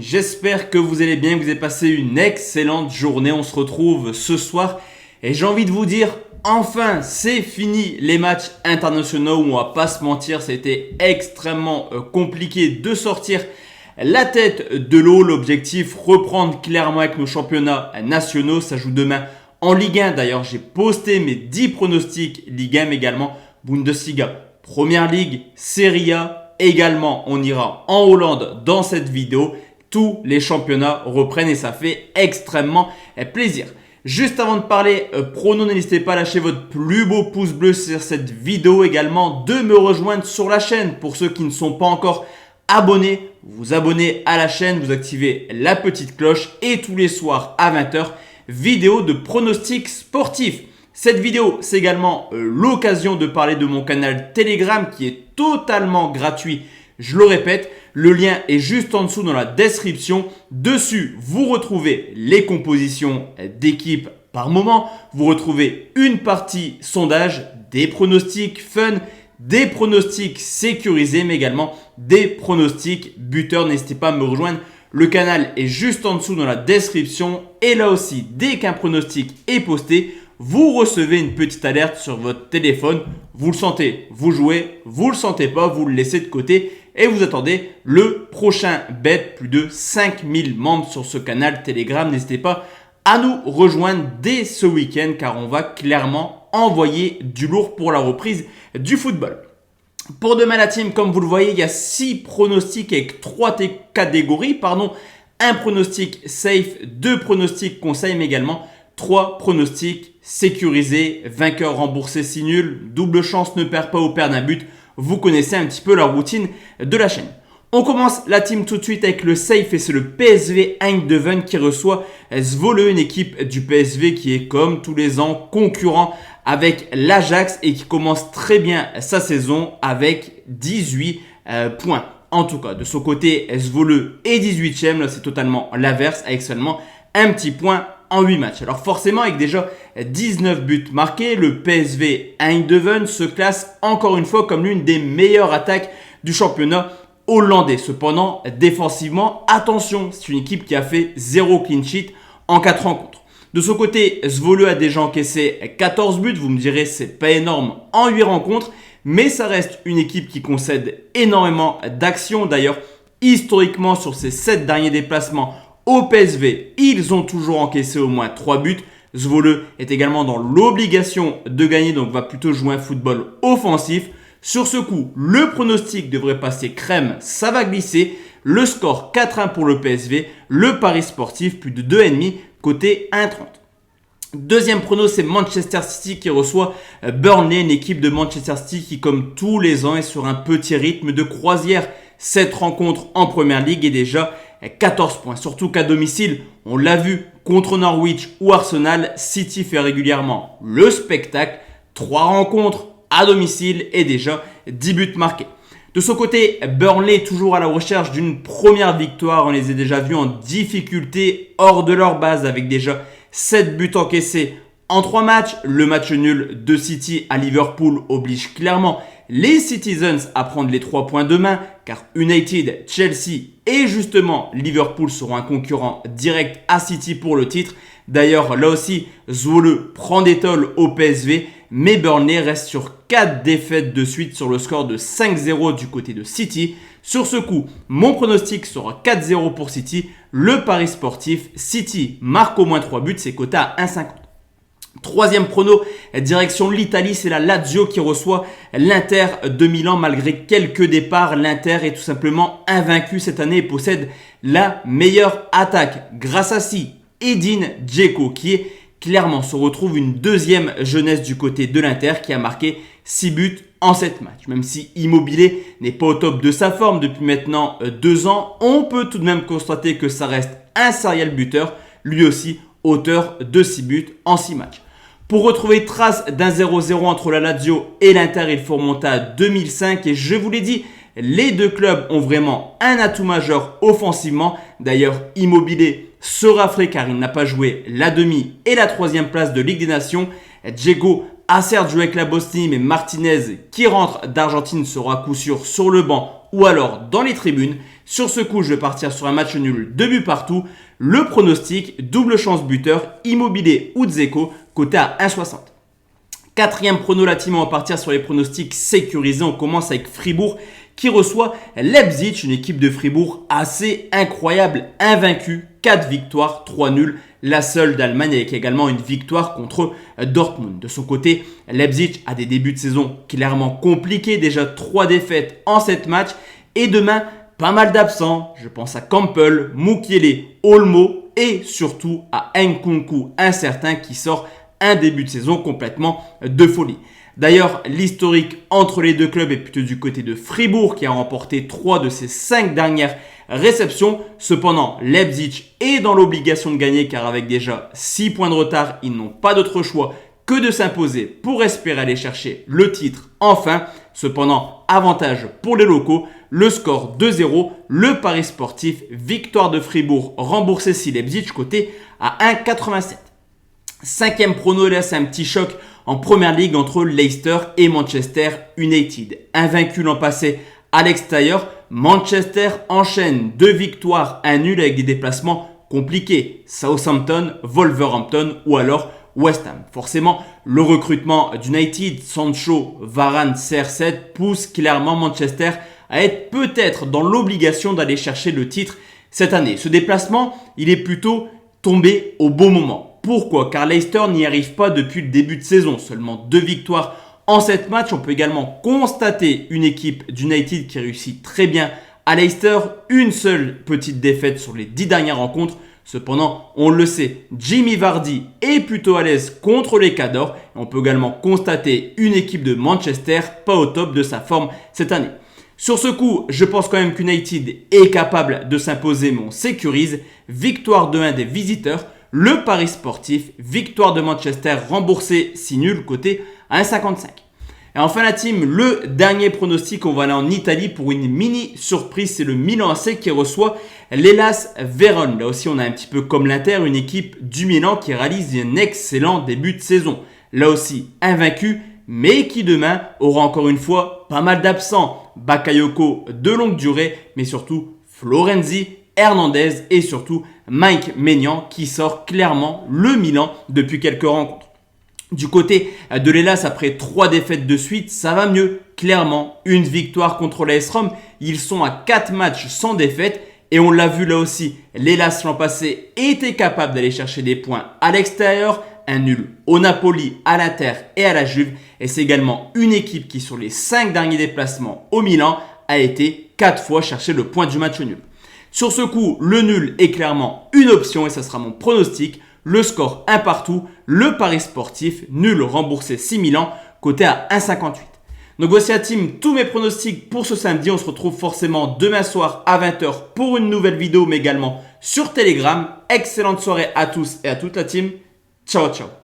j'espère que vous allez bien, que vous avez passé une excellente journée. On se retrouve ce soir et j'ai envie de vous dire, enfin c'est fini les matchs internationaux où on va pas se mentir, c'était extrêmement compliqué de sortir la tête de l'eau. L'objectif, reprendre clairement avec nos championnats nationaux. Ça joue demain en Ligue 1. D'ailleurs, j'ai posté mes 10 pronostics Ligue 1, mais également Bundesliga, Première Ligue, Serie A. Également, on ira en Hollande dans cette vidéo. Tous les championnats reprennent et ça fait extrêmement plaisir. Juste avant de parler prono, n'hésitez pas à lâcher votre plus beau pouce bleu sur cette vidéo. Également, de me rejoindre sur la chaîne. Pour ceux qui ne sont pas encore abonnés, vous abonnez à la chaîne, vous activez la petite cloche et tous les soirs à 20h, vidéo de pronostics sportifs. Cette vidéo, c'est également l'occasion de parler de mon canal Telegram qui est totalement gratuit. Je le répète, le lien est juste en dessous dans la description. Dessus, vous retrouvez les compositions d'équipe par moment. Vous retrouvez une partie sondage, des pronostics fun, des pronostics sécurisés, mais également des pronostics buteurs. N'hésitez pas à me rejoindre. Le canal est juste en dessous dans la description. Et là aussi, dès qu'un pronostic est posté, vous recevez une petite alerte sur votre téléphone. Vous le sentez, vous jouez. Vous le sentez pas, vous le laissez de côté. Et vous attendez le prochain bet. Plus de 5000 membres sur ce canal Telegram. N'hésitez pas à nous rejoindre dès ce week-end car on va clairement envoyer du lourd pour la reprise du football. Pour demain la team, comme vous le voyez, il y a 6 pronostics avec 3 catégories. Un pronostic safe, 2 pronostics conseils, mais également 3 pronostics sécurisés, vainqueur remboursé si nul, double chance ne perd pas ou perd un but. Vous connaissez un petit peu la routine de la chaîne. On commence la team tout de suite avec le safe et c'est le PSV Eindhoven qui reçoit Zwolle, une équipe du PSV qui est comme tous les ans concurrent avec l'Ajax et qui commence très bien sa saison avec 18 points. En tout cas, de son côté, Zwolle est 18e, là c'est totalement l'inverse avec seulement un petit point en 8 matchs. Alors forcément, avec déjà 19 buts marqués, le PSV Eindhoven se classe encore une fois comme l'une des meilleures attaques du championnat hollandais. Cependant, défensivement, attention, c'est une équipe qui a fait 0 clean sheet en 4 rencontres. De son côté, Zwolle a déjà encaissé 14 buts. Vous me direz, c'est pas énorme en 8 rencontres, mais ça reste une équipe qui concède énormément d'actions. D'ailleurs, historiquement, sur ces 7 derniers déplacements au PSV, ils ont toujours encaissé au moins 3 buts. Zwolle est également dans l'obligation de gagner, donc va plutôt jouer un football offensif. Sur ce coup, le pronostic devrait passer crème, ça va glisser. Le score 4-1 pour le PSV, le pari sportif plus de 2,5 côté 1,30. Deuxième prono, c'est Manchester City qui reçoit Burnley, une équipe de Manchester City qui comme tous les ans est sur un petit rythme de croisière. 7 rencontres en Première Ligue et déjà 14 points. Surtout qu'à domicile, on l'a vu contre Norwich ou Arsenal, City fait régulièrement le spectacle. 3 rencontres à domicile et déjà 10 buts marqués. De son côté, Burnley est toujours à la recherche d'une première victoire. On les a déjà vus en difficulté hors de leur base avec déjà 7 buts encaissés en 3 matchs. Le match nul de City à Liverpool oblige clairement les Citizens à prendre les 3 points demain car United, Chelsea et justement Liverpool seront un concurrent direct à City pour le titre. D'ailleurs, là aussi, Zwolle prend des tolls au PSV, mais Burnley reste sur 4 défaites de suite sur le score de 5-0 du côté de City. Sur ce coup, mon pronostic sera 4-0 pour City. Le pari sportif, City marque au moins 3 buts, c'est coté à 1,50. Troisième prono, direction l'Italie, c'est la Lazio qui reçoit l'Inter de Milan. Malgré quelques départs, l'Inter est tout simplement invaincu cette année et possède la meilleure attaque. Grâce à Edin Dzeko qui est clairement se retrouve une deuxième jeunesse du côté de l'Inter qui a marqué 6 buts en 7 matchs. Même si Immobile n'est pas au top de sa forme depuis maintenant 2 ans, on peut tout de même constater que ça reste un serial buteur, lui aussi auteur de 6 buts en 6 matchs. Pour retrouver trace d'un 0-0 entre la Lazio et l'Inter, il faut remonter à 2005 et je vous l'ai dit, les deux clubs ont vraiment un atout majeur offensivement. D'ailleurs, Immobile sera frais car il n'a pas joué la demi et la 3e place de Ligue des Nations. Dzeko a certes joué avec la Bosnie, mais Martinez qui rentre d'Argentine sera à coup sûr sur le banc ou alors dans les tribunes. Sur ce coup, je vais partir sur un match nul, 2 buts partout. Le pronostic, double chance buteur, Immobilier ou Dzeko, coté à 1,60. Quatrième prono, la team, on va partir sur les pronostics sécurisés. On commence avec Fribourg qui reçoit Leipzig, une équipe de Fribourg assez incroyable, invaincue, 4 victoires, 3 nuls. La seule d'Allemagne avec également une victoire contre Dortmund. De son côté, Leipzig a des débuts de saison clairement compliqués, déjà 3 défaites en 7 matchs. Et demain, pas mal d'absents. Je pense à Campbell, Mukiele, Olmo et surtout à Nkunku, incertain qui sort un début de saison complètement de folie. D'ailleurs, l'historique entre les deux clubs est plutôt du côté de Fribourg qui a remporté 3 de ses 5 dernières réceptions. Cependant, Leipzig est dans l'obligation de gagner car avec déjà 6 points de retard, ils n'ont pas d'autre choix que de s'imposer pour espérer aller chercher le titre enfin. Cependant, avantage pour les locaux, le score 2-0, le pari sportif, victoire de Fribourg remboursé si Leipzig coté à 1,87. Cinquième prono, là c'est un petit choc en première ligue entre Leicester et Manchester United. Invaincu l'an passé à l'extérieur, Manchester enchaîne 2 victoires, 1 nul avec des déplacements compliqués. Southampton, Wolverhampton ou alors West Ham. Forcément, le recrutement d'United, Sancho, Varane, CR7 pousse clairement Manchester à être peut-être dans l'obligation d'aller chercher le titre cette année. Ce déplacement, il est plutôt tombé au bon moment. Pourquoi ? Car Leicester n'y arrive pas depuis le début de saison. Seulement 2 victoires en 7 matchs. On peut également constater une équipe d'United qui réussit très bien à Leicester. Une seule petite défaite sur les 10 dernières rencontres. Cependant, on le sait, Jamie Vardy est plutôt à l'aise contre les Cadors. On peut également constater une équipe de Manchester pas au top de sa forme cette année. Sur ce coup, je pense quand même qu'United est capable de s'imposer, mais on sécurise. Victoire 2-1 des visiteurs. Le pari sportif, victoire de Manchester remboursé si nul, coté à 1,55. Et enfin la team, le dernier pronostic, on va aller en Italie pour une mini surprise, c'est le Milan AC qui reçoit l'Hellas Vérone. Là aussi on a un petit peu comme l'Inter, une équipe du Milan qui réalise un excellent début de saison. Là aussi invaincu, mais qui demain aura encore une fois pas mal d'absents. Bakayoko de longue durée, mais surtout Florenzi, Hernandez et surtout Mike Maignan qui sort clairement le Milan depuis quelques rencontres. Du côté de l'Hellas, après 3 défaites de suite, ça va mieux. Clairement, une victoire contre l'AS Rome. Ils sont à 4 matchs sans défaite. Et on l'a vu là aussi, l'Hellas l'an passé était capable d'aller chercher des points à l'extérieur. Un nul au Napoli, à l'Inter et à la Juve. Et c'est également une équipe qui, sur les 5 derniers déplacements au Milan, a été 4 fois chercher le point du match nul. Sur ce coup, le nul est clairement une option et ça sera mon pronostic. Le score 1 partout, le pari sportif, nul remboursé 6 000 ans, coté à 1,58. Donc voici la team, tous mes pronostics pour ce samedi. On se retrouve forcément demain soir à 20h pour une nouvelle vidéo, mais également sur Telegram. Excellente soirée à tous et à toute la team. Ciao, ciao.